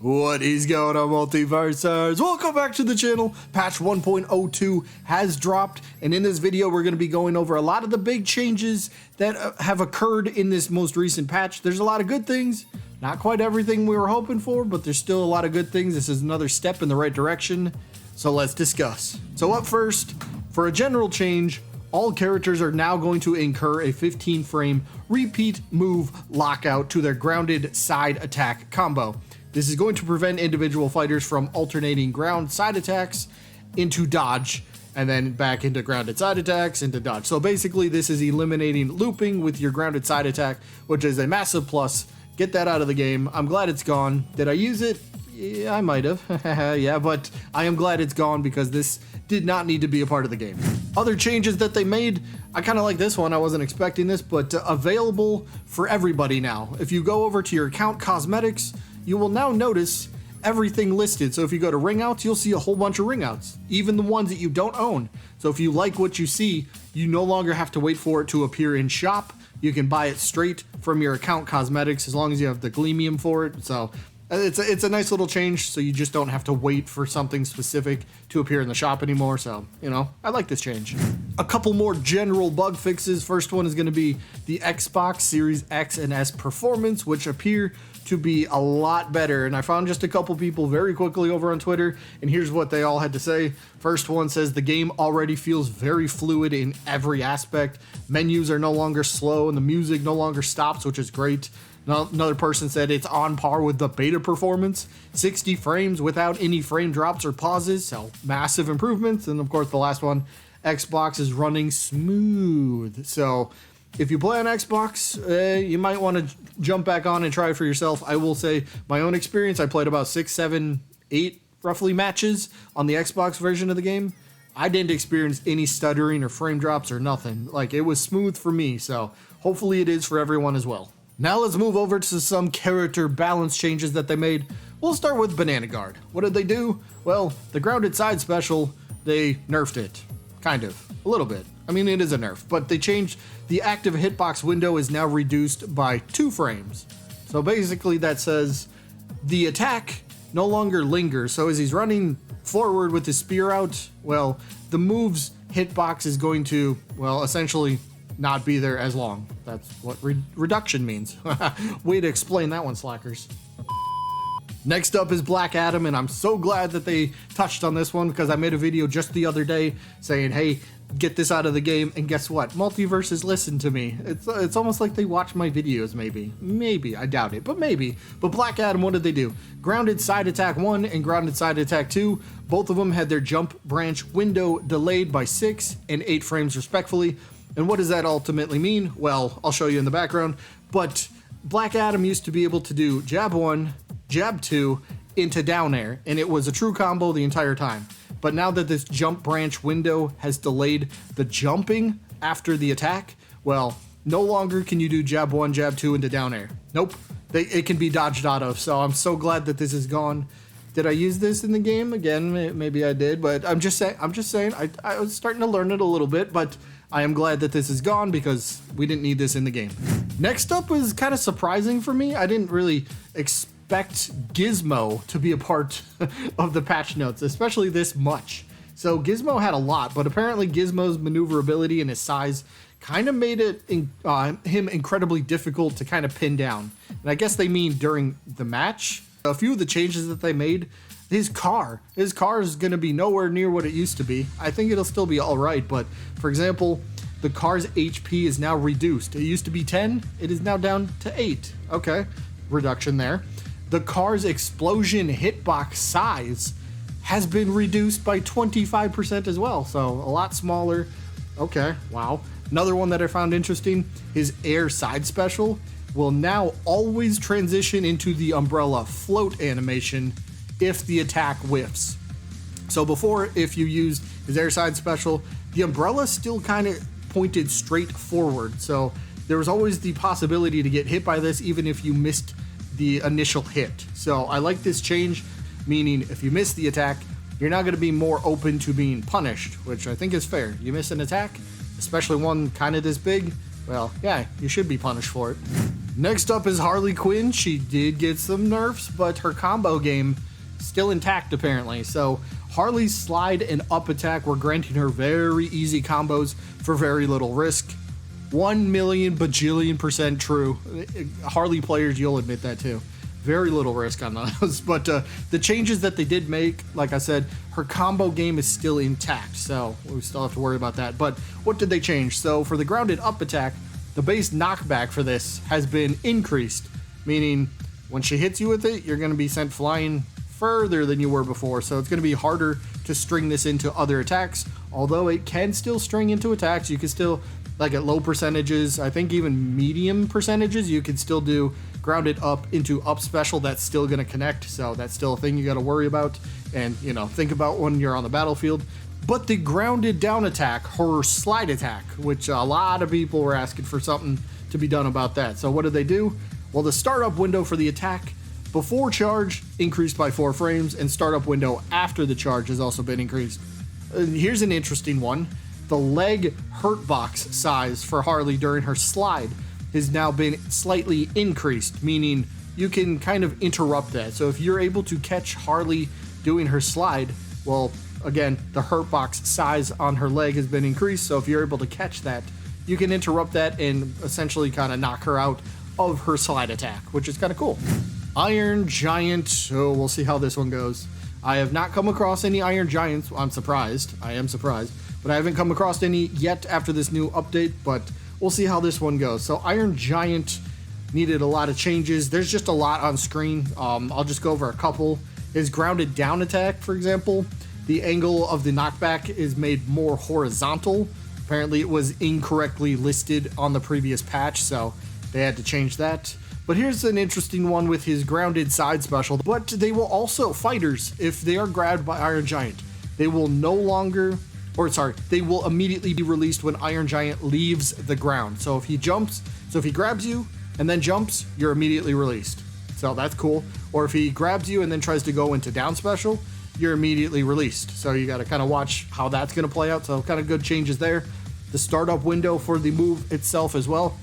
What is going on, Multiversers? Welcome back to the channel. Patch 1.02 has dropped, and in this video we're going to be going over a lot of the big changes that have occurred in this most recent patch. There's a lot of good things, not quite everything we were hoping for, but there's still a lot of good things. This is another step in the right direction, so let's discuss. So up first, for a general change, all characters are now going to incur a 15 frame repeat move lockout to their grounded side attack combo. This is going to prevent individual fighters from alternating ground side attacks into dodge and then back into grounded side attacks into dodge. So basically this is eliminating looping with your grounded side attack, which is a massive plus. Get that out of the game. I'm glad it's gone. Did I use it? Yeah, I might have. Yeah, but I am glad it's gone because this did not need to be a part of the game. Other changes that they made, I kind of like this one. I wasn't expecting this, but available for everybody now. If you go over to your account cosmetics, you will now notice everything listed. So if you go to ring outs, you'll see a whole bunch of ring outs, even the ones that you don't own. So if you like what you see, you no longer have to wait for it to appear in shop. You can buy it straight from your account cosmetics as long as you have the Gleamium for it. So it's a nice little change, so you just don't have to wait for something specific to appear in the shop anymore. So, you know, I like this change. A couple more general bug fixes. First one is going to be the Xbox Series X and S performance, which appear to be a lot better. And I found just a couple people very quickly over on Twitter, and here's what they all had to say. First one says the game already feels very fluid in every aspect. Menus are no longer slow and the music no longer stops, which is great. Another person said it's on par with the beta performance, 60 frames without any frame drops or pauses, so massive improvements. And of course the last one, Xbox is running smooth. So if you play on Xbox, you might want to jump back on and try it for yourself. I will say my own experience, I played about 6, 7, 8 roughly matches on the Xbox version of the game. I didn't experience any stuttering or frame drops or nothing. Like, it was smooth for me, so hopefully it is for everyone as well. Now let's move over to some character balance changes that they made. We'll start with Banana Guard. What did they do? Well, the grounded side special, they nerfed it. Kind of. A little bit. I mean, it is a nerf, but they changed the active hitbox window is now reduced by 2 frames. So basically that says the attack no longer lingers. So as he's running forward with his spear out, well, the move's hitbox is going to, well, essentially not be there as long. That's what reduction means. Way to explain that one, Slackerz. Next up is Black Adam, and I'm so glad that they touched on this one because I made a video just the other day saying, hey, get this out of the game, and guess what? Multiversus listened to me. It's almost like they watch my videos, maybe. I doubt it, but maybe. But Black Adam, what did they do? Grounded Side Attack 1 and Grounded Side Attack 2, both of them had their jump branch window delayed by 6 and 8 frames respectively. And what does that ultimately mean? Well, I'll show you in the background, but Black Adam used to be able to do jab 1, jab 2 into down air, and it was a true combo the entire time. But now that this jump branch window has delayed the jumping after the attack, well, no longer can you do jab 1, jab 2 into down air. Nope, it can be dodged out of, so I'm so glad that this is gone. Did I use this in the game? Again, maybe I did, but I'm just saying, I was starting to learn it a little bit, but I am glad that this is gone because we didn't need this in the game. Next up was kind of surprising for me. I didn't really expect Gizmo to be a part of the patch notes, especially this much. So Gizmo had a lot, but apparently Gizmo's maneuverability and his size kind of made it him incredibly difficult to kind of pin down. And I guess they mean during the match. A few of the changes that they made, his car is going to be nowhere near what it used to be. I think it'll still be all right, but for example, the car's HP is now reduced. It used to be 10, it is now down to 8. Okay, reduction there. The car's explosion hitbox size has been reduced by 25% as well, so a lot smaller. Okay, wow. Another one that I found interesting, his air side special will now always transition into the umbrella float animation if the attack whiffs. So before, if you used his air side special, the umbrella still kind of pointed straight forward. So there was always the possibility to get hit by this even if you missed the initial hit. So I like this change, meaning if you miss the attack, you're now going to be more open to being punished, which I think is fair. You miss an attack, especially one kind of this big, well, yeah, you should be punished for it. Next up is Harley Quinn. She did get some nerfs, but her combo game still intact apparently. So Harley's slide and up attack were granting her very easy combos for very little risk. 1,000,000 bajillion % true. Harley players, you'll admit that too. Very little risk on those. But the changes that they did make, like I said, her combo game is still intact. So we still have to worry about that. But what did they change? So for the grounded up attack, the base knockback for this has been increased, meaning when she hits you with it, you're going to be sent flying further than you were before. So it's going to be harder to string this into other attacks. Although it can still string into attacks, you can still, like at low percentages, I think even medium percentages, you can still do grounded up into up special. That's still going to connect. So that's still a thing you got to worry about and, you know, think about when you're on the battlefield. But the grounded down attack, her slide attack, which a lot of people were asking for something to be done about that. So what did they do? Well, the startup window for the attack before charge increased by 4 frames, and startup window after the charge has also been increased. Here's an interesting one. The leg hurt box size for Harley during her slide has now been slightly increased, meaning you can kind of interrupt that. So if you're able to catch Harley doing her slide, well, again, the hurt box size on her leg has been increased, so if you're able to catch that, you can interrupt that and essentially kind of knock her out of her slide attack, which is kind of cool. Iron Giant, so we'll see how this one goes. I have not come across any Iron Giants. I'm surprised. I am surprised. But I haven't come across any yet after this new update, but we'll see how this one goes. So Iron Giant needed a lot of changes. There's just a lot on screen. I'll just go over a couple. His grounded down attack, for example, the angle of the knockback is made more horizontal. Apparently it was incorrectly listed on the previous patch, so they had to change that. But here's an interesting one with his grounded side special. But they will also, fighters, if they are grabbed by Iron Giant, they will no longer, they will immediately be released when Iron Giant leaves the ground. So if he grabs you and then jumps, you're immediately released. So that's cool. Or if he grabs you and then tries to go into down special, you're immediately released. So you got to kind of watch how that's going to play out. So kind of good changes there. The startup window for the move itself as well,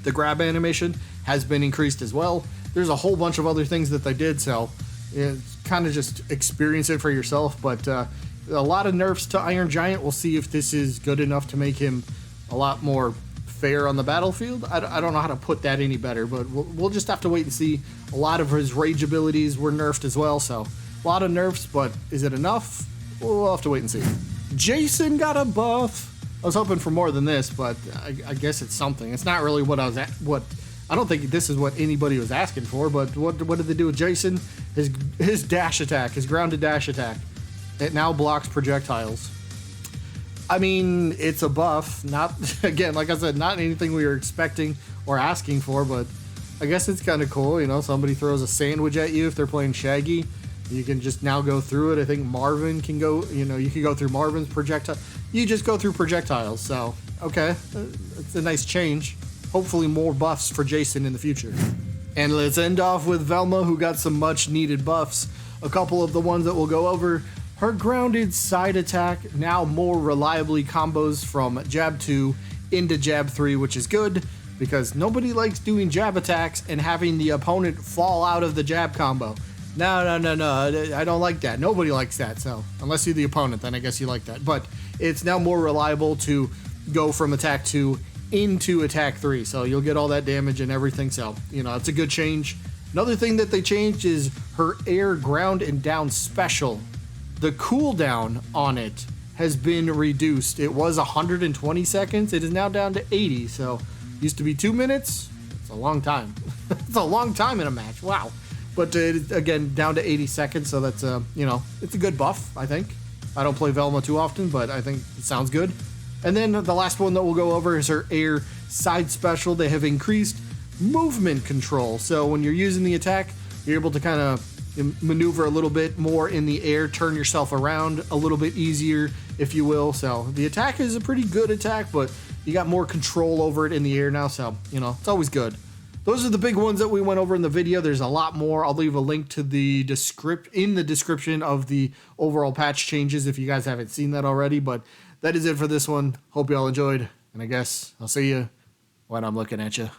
the grab animation has been increased as well. There's a whole bunch of other things that they did, so kind of just experience it for yourself. But a lot of nerfs to Iron Giant. We'll see if this is good enough to make him a lot more fair on the battlefield. I don't know how to put that any better, but we'll just have to wait and see. A lot of his rage abilities were nerfed as well, so a lot of nerfs, but is it enough? We'll have to wait and see. Jason got a buff. I was hoping for more than this, but I guess it's something. It's not really what I was at. I don't think this is what anybody was asking for, but what did they do with Jason? His dash attack, his grounded dash attack, it now blocks projectiles. I mean, it's a buff. Not, again, like I said, not anything we were expecting or asking for, but I guess it's kind of cool. You know, somebody throws a sandwich at you if they're playing Shaggy. You can just now go through it. I think Marvin can go, you know, you can go through Marvin's projectile. You just go through projectiles. So, okay, it's a nice change. Hopefully more buffs for Jason in the future. And let's end off with Velma, who got some much needed buffs. A couple of the ones that we'll go over. Her grounded side attack now more reliably combos from jab 2 into jab 3, which is good because nobody likes doing jab attacks and having the opponent fall out of the jab combo. No, I don't like that. Nobody likes that. So unless you're the opponent, then I guess you like that. But it's now more reliable to go from attack 2 into attack 3. So you'll get all that damage and everything. So, you know, it's a good change. Another thing that they changed is her air, ground, and down special. The cooldown on it has been reduced. It was 120 seconds. It is now down to 80. So used to be 2 minutes. It's a long time. It's a long time in a match. Wow. But again, down to 80 seconds. So that's, you know, it's a good buff, I think. I don't play Velma too often, but I think it sounds good. And then the last one that we'll go over is her air side special. They have increased movement control. So when you're using the attack, you're able to kind of maneuver a little bit more in the air, turn yourself around a little bit easier, if you will. So the attack is a pretty good attack, but you got more control over it in the air now. So, you know, it's always good. Those are the big ones that we went over in the video. There's a lot more. I'll leave a link to the description of the overall patch changes if you guys haven't seen that already. But that is it for this one. Hope you all enjoyed. And I guess I'll see you when I'm looking at you.